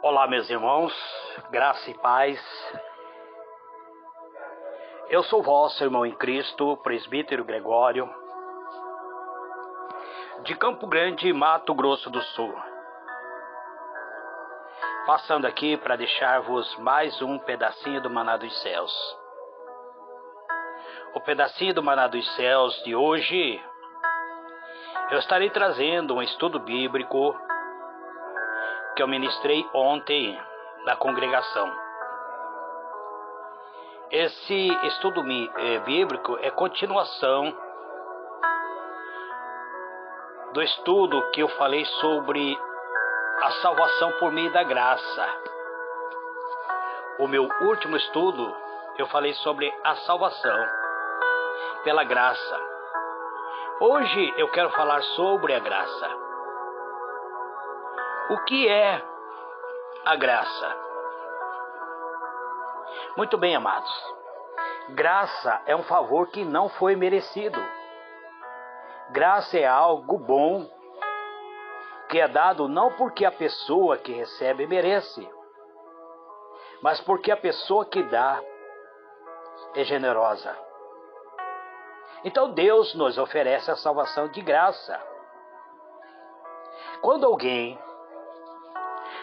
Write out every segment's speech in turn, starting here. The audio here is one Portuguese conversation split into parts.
Olá, meus irmãos, graça e paz. Eu sou vosso irmão em Cristo, presbítero Gregório, de Campo Grande, Mato Grosso do Sul. Passando aqui para deixar-vos mais um pedacinho do Maná dos Céus. O pedacinho do Maná dos Céus de hoje, eu estarei trazendo um estudo bíblico que eu ministrei ontem na congregação. Esse estudo bíblico é continuação do estudo que eu falei sobre a salvação por meio da graça. O meu último estudo, eu falei sobre a salvação pela graça. Hoje eu quero falar sobre a graça. O que é a graça? Muito bem, amados. Graça é um favor que não foi merecido. Graça é algo bom que é dado não porque a pessoa que recebe merece, mas porque a pessoa que dá é generosa. Então Deus nos oferece a salvação de graça. Quando alguém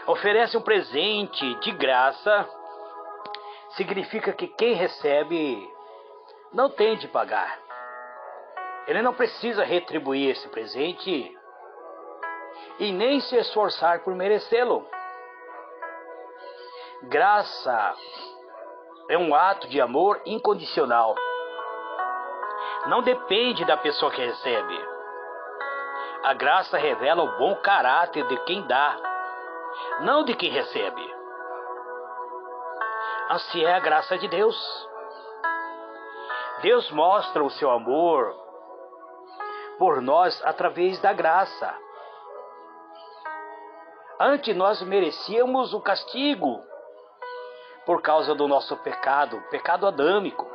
oferece um presente de graça, significa que quem recebe não tem de pagar. Ele não precisa retribuir esse presente e nem se esforçar por merecê-lo. Graça é um ato de amor incondicional. Não depende da pessoa que recebe. A graça revela o bom caráter de quem dá, não de quem recebe. Assim é a graça de Deus. Deus mostra o seu amor por nós através da graça. Antes nós merecíamos o castigo por causa do nosso pecado, pecado adâmico.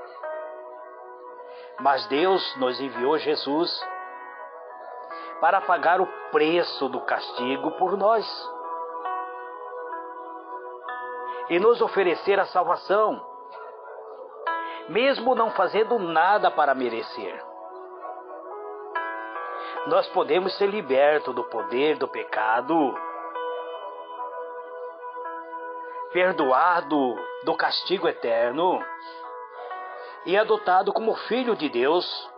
Mas Deus nos enviou Jesus para pagar o preço do castigo por nós e nos oferecer a salvação, mesmo não fazendo nada para merecer. Nós podemos ser libertos do poder do pecado, perdoado do castigo eterno e adotado como filho de Deus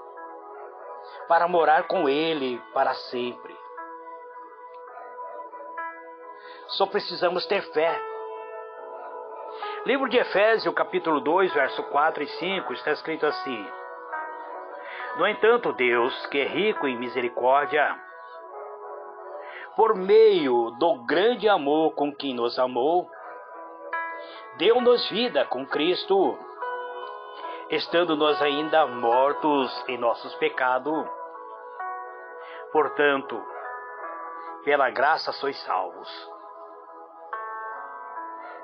para morar com Ele para sempre. Só precisamos ter fé. Livro de Efésios, capítulo 2, verso 4 e 5, está escrito assim: No entanto, Deus, que é rico em misericórdia, por meio do grande amor com que nos amou, deu-nos vida com Cristo, estando nós ainda mortos em nossos pecados. Portanto, pela graça sois salvos.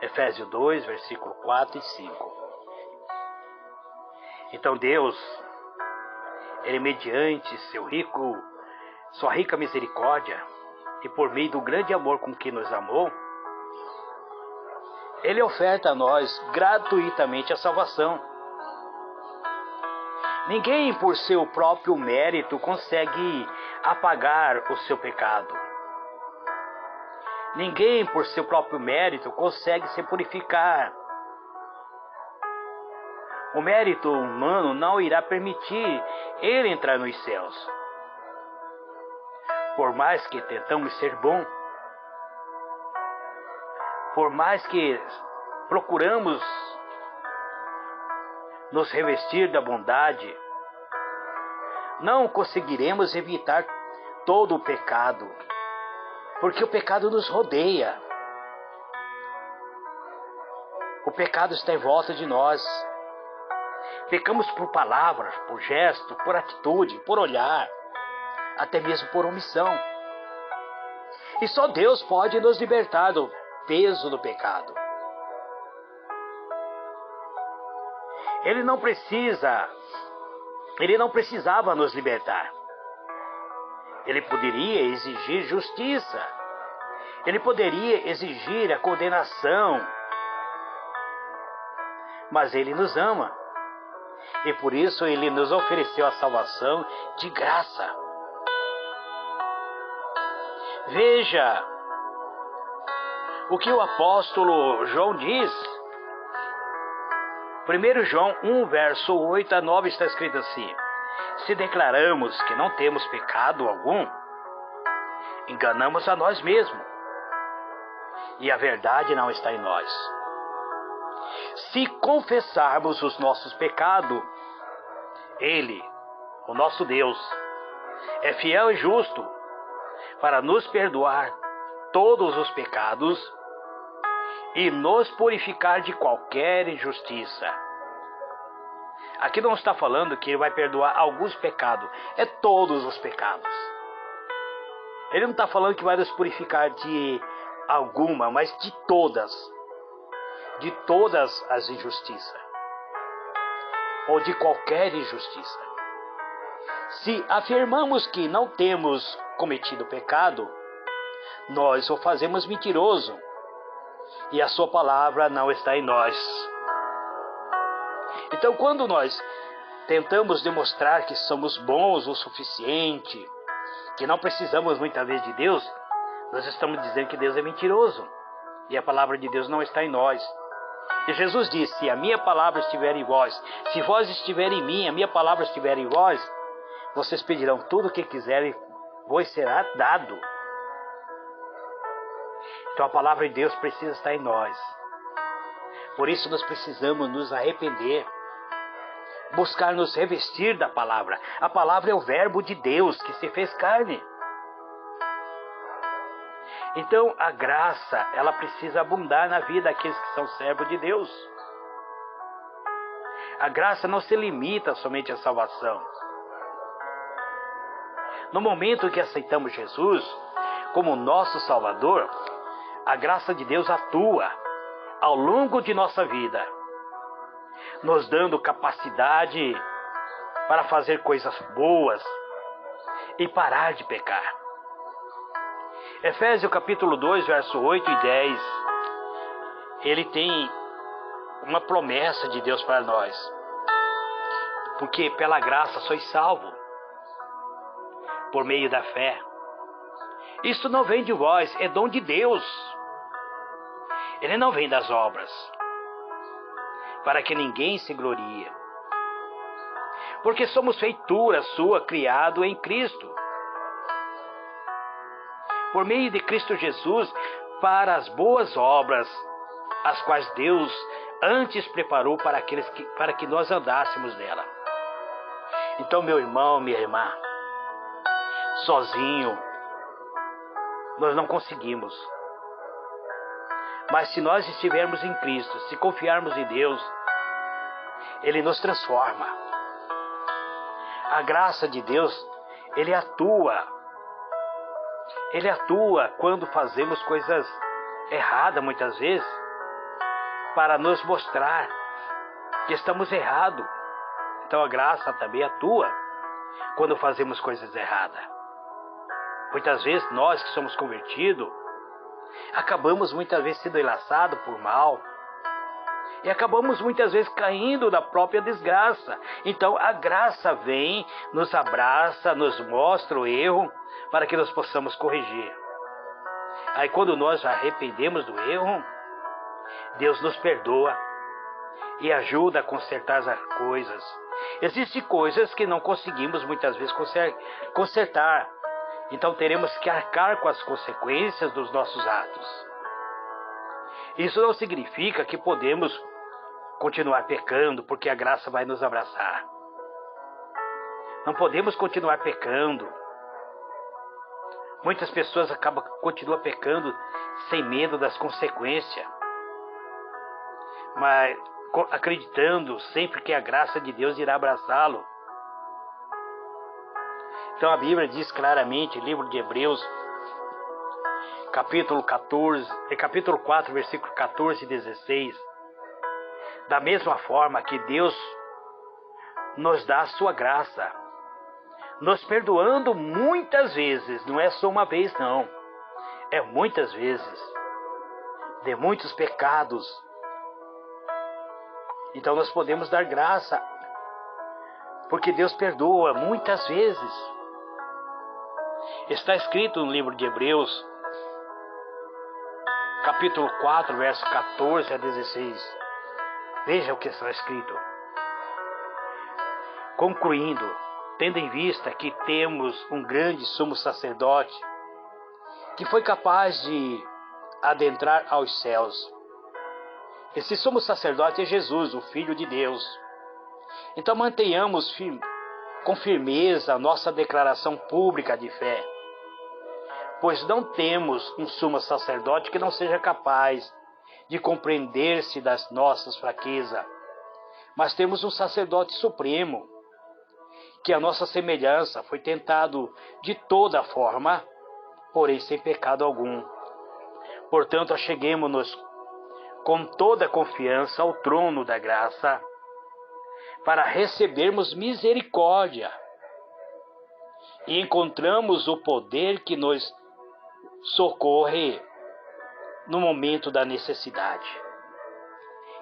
Efésios 2, versículo 4 e 5. Então Deus, Ele mediante sua rica misericórdia, e por meio do grande amor com que nos amou, Ele oferta a nós gratuitamente a salvação. Ninguém por seu próprio mérito consegue apagar o seu pecado. Ninguém por seu próprio mérito consegue se purificar. O mérito humano não irá permitir ele entrar nos céus. Por mais que tentamos ser bom, por mais que procuramos nos revestir da bondade, não conseguiremos evitar todo o pecado, porque o pecado nos rodeia. O pecado está em volta de nós. Pecamos por palavras, por gesto, por atitude, por olhar, até mesmo por omissão. E só Deus pode nos libertar do peso do pecado. Ele não precisava nos libertar. Ele poderia exigir justiça Ele poderia exigir a condenação, mas Ele nos ama. E por isso Ele nos ofereceu a salvação de graça. Veja o que o apóstolo João diz. 1 João 1, verso 8 a 9 está escrito assim: se declaramos que não temos pecado algum, enganamos a nós mesmos, e a verdade não está em nós. Se confessarmos os nossos pecados, Ele, o nosso Deus, é fiel e justo para nos perdoar todos os pecados e nos purificar de qualquer injustiça. Aqui não está falando que Ele vai perdoar alguns pecados, é todos os pecados. Ele não está falando que vai nos purificar de alguma, mas de todas as injustiças, ou de qualquer injustiça. Se afirmamos que não temos cometido pecado, nós o fazemos mentiroso, e a sua palavra não está em nós. Então, quando nós tentamos demonstrar que somos bons o suficiente, que não precisamos muitas vezes de Deus, nós estamos dizendo que Deus é mentiroso, e a palavra de Deus não está em nós. E Jesus disse: se a minha palavra estiver em vós, se vós estiverem em mim, a minha palavra estiver em vós, vocês pedirão tudo o que quiserem, vos será dado. Então a palavra de Deus precisa estar em nós. Por isso nós precisamos nos arrepender, buscar nos revestir da palavra. A palavra é o verbo de Deus que se fez carne. Então a graça, ela precisa abundar na vida daqueles que são servos de Deus. A graça não se limita somente à salvação. No momento que aceitamos Jesus como nosso Salvador, a graça de Deus atua ao longo de nossa vida, nos dando capacidade para fazer coisas boas e parar de pecar. Efésios capítulo 2, verso 8 e 10, ele tem uma promessa de Deus para nós. Porque pela graça sois salvos, por meio da fé. Isso não vem de vós, é dom de Deus. Ele não vem das obras, para que ninguém se glorie. Porque somos feitura sua, criado em Cristo, por meio de Cristo Jesus, para as boas obras, as quais Deus antes preparou para que nós andássemos nela. Então, meu irmão, minha irmã, sozinho nós não conseguimos. Mas se nós estivermos em Cristo, se confiarmos em Deus, Ele nos transforma. A graça de Deus, Ele atua. Ele atua quando fazemos coisas erradas, muitas vezes, para nos mostrar que estamos errados. Então a graça também atua quando fazemos coisas erradas. Muitas vezes nós que somos convertidos, acabamos muitas vezes sendo enlaçados por mal. E acabamos muitas vezes caindo na própria desgraça. Então a graça vem, nos abraça, nos mostra o erro, para que nós possamos corrigir. Aí quando nós arrependemos do erro, Deus nos perdoa e ajuda a consertar as coisas. Existem coisas que não conseguimos muitas vezes consertar. Então teremos que arcar com as consequências dos nossos atos. Isso não significa que podemos continuar pecando, porque a graça vai nos abraçar. Não podemos continuar pecando. Muitas pessoas continuam pecando sem medo das consequências, mas acreditando sempre que a graça de Deus irá abraçá-lo. Então a Bíblia diz claramente, livro de Hebreus, capítulo 4, versículo 14 e 16, da mesma forma que Deus nos dá a sua graça, nos perdoando muitas vezes, não é só uma vez não, é muitas vezes, de muitos pecados. Então nós podemos dar graça, porque Deus perdoa muitas vezes. Está escrito no livro de Hebreus, capítulo 4, verso 14 a 16. Veja o que está escrito. Concluindo, tendo em vista que temos um grande sumo sacerdote, que foi capaz de adentrar aos céus. Esse sumo sacerdote é Jesus, o Filho de Deus. Então mantenhamos com firmeza a nossa declaração pública de fé, pois não temos um sumo sacerdote que não seja capaz de compreender-se das nossas fraquezas, mas temos um sacerdote supremo, que a nossa semelhança foi tentado de toda forma, porém sem pecado algum. Portanto, acheguemo-nos com toda confiança ao trono da graça, para recebermos misericórdia, e encontramos o poder que nos socorre no momento da necessidade.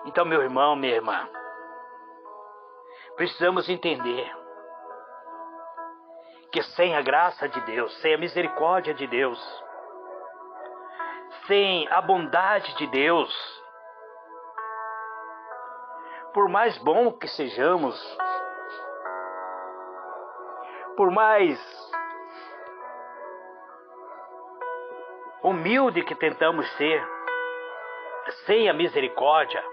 Então, meu irmão, minha irmã, precisamos entender que sem a graça de Deus, sem a misericórdia de Deus, sem a bondade de Deus, por mais bom que sejamos, por mais humilde que tentamos ser, sem a misericórdia,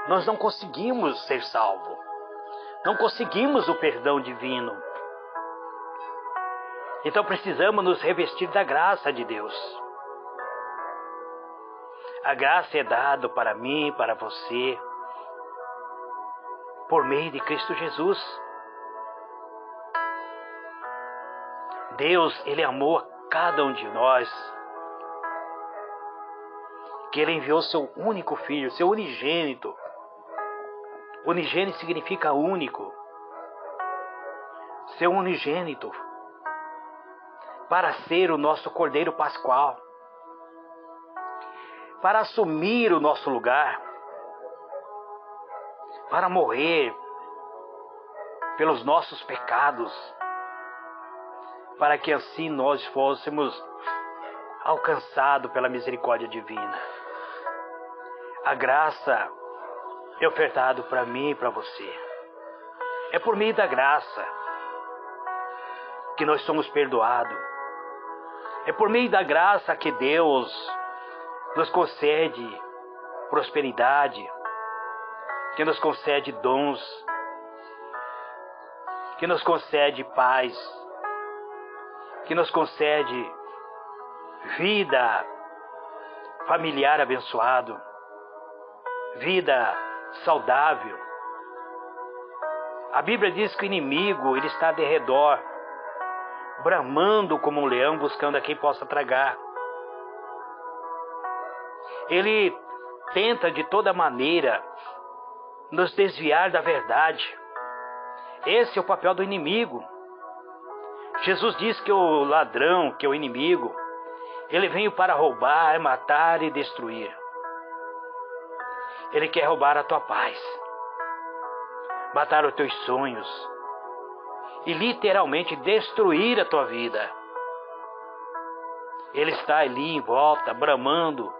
nós não conseguimos ser salvos, não conseguimos o perdão divino. Então precisamos nos revestir da graça de Deus. A graça é dada para mim, para você, por meio de Cristo Jesus. Deus, Ele amou a cada um de nós, que Ele enviou seu único Filho, seu unigênito. Unigênito significa único. Seu unigênito, para ser o nosso Cordeiro Pascual, para assumir o nosso lugar, para morrer pelos nossos pecados, para que assim nós fôssemos alcançados pela misericórdia divina. A graça é ofertada para mim e para você. É por meio da graça que nós somos perdoados. É por meio da graça que Deus nos concede prosperidade, que nos concede dons, que nos concede paz, que nos concede vida familiar abençoado, vida saudável. A Bíblia diz que o inimigo, ele está de redor, bramando como um leão, buscando a quem possa tragar. Ele tenta de toda maneira nos desviar da verdade. Esse é o papel do inimigo. Jesus diz que o ladrão, que é o inimigo, ele veio para roubar, matar e destruir. Ele quer roubar a tua paz, matar os teus sonhos e literalmente destruir a tua vida. Ele está ali em volta, bramando,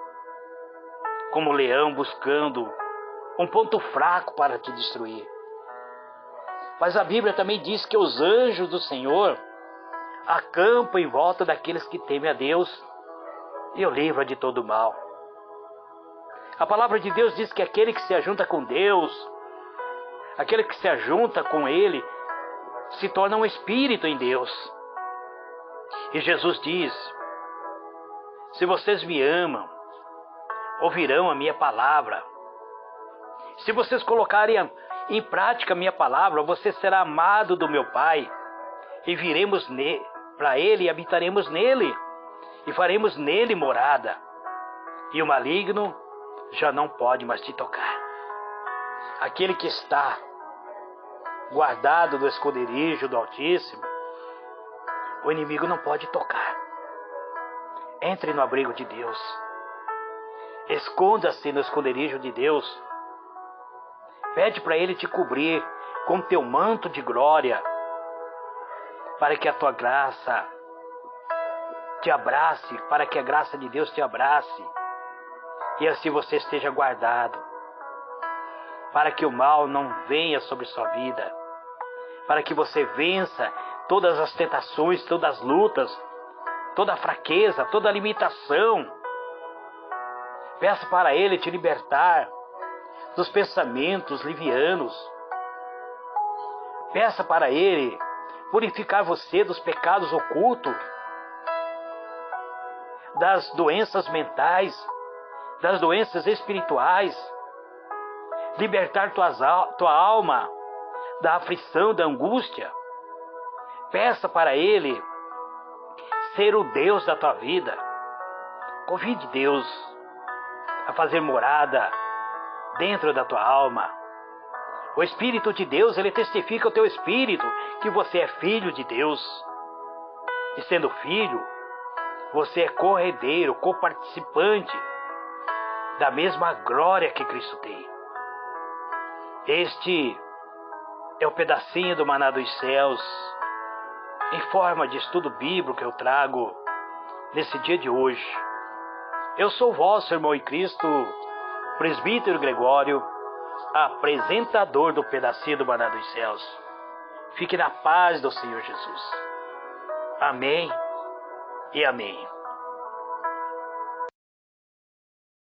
como leão, buscando um ponto fraco para te destruir. Mas a Bíblia também diz que os anjos do Senhor acampam em volta daqueles que temem a Deus e o livra de todo mal. A palavra de Deus diz que aquele que se ajunta com Deus, aquele que se ajunta com Ele, se torna um espírito em Deus. E Jesus diz: se vocês me amam, ouvirão a minha palavra. Se vocês colocarem em prática a minha palavra, você será amado do meu Pai, e viremos para Ele e habitaremos nele, e faremos nele morada, e o maligno já não pode mais te tocar. Aquele que está guardado do esconderijo do Altíssimo, o inimigo não pode tocar. Entre no abrigo de Deus. Esconda-se no esconderijo de Deus. Pede para Ele te cobrir com teu manto de glória, para que a tua graça te abrace, para que a graça de Deus te abrace, e assim você esteja guardado, para que o mal não venha sobre sua vida, para que você vença todas as tentações, todas as lutas, toda a fraqueza, toda a limitação. Peça para Ele te libertar dos pensamentos livianos. Peça para Ele purificar você dos pecados ocultos, das doenças mentais, das doenças espirituais. Libertar tua alma da aflição, da angústia. Peça para Ele ser o Deus da tua vida. Convide Deus a fazer morada dentro da tua alma. O Espírito de Deus, Ele testifica ao teu espírito que você é filho de Deus. E sendo filho, você é co-herdeiro, co-participante da mesma glória que Cristo tem. Este é o pedacinho do maná dos céus, em forma de estudo bíblico que eu trago nesse dia de hoje. Eu sou o vosso irmão em Cristo, presbítero Gregório, apresentador do pedacinho do maná dos céus. Fique na paz do Senhor Jesus. Amém e amém.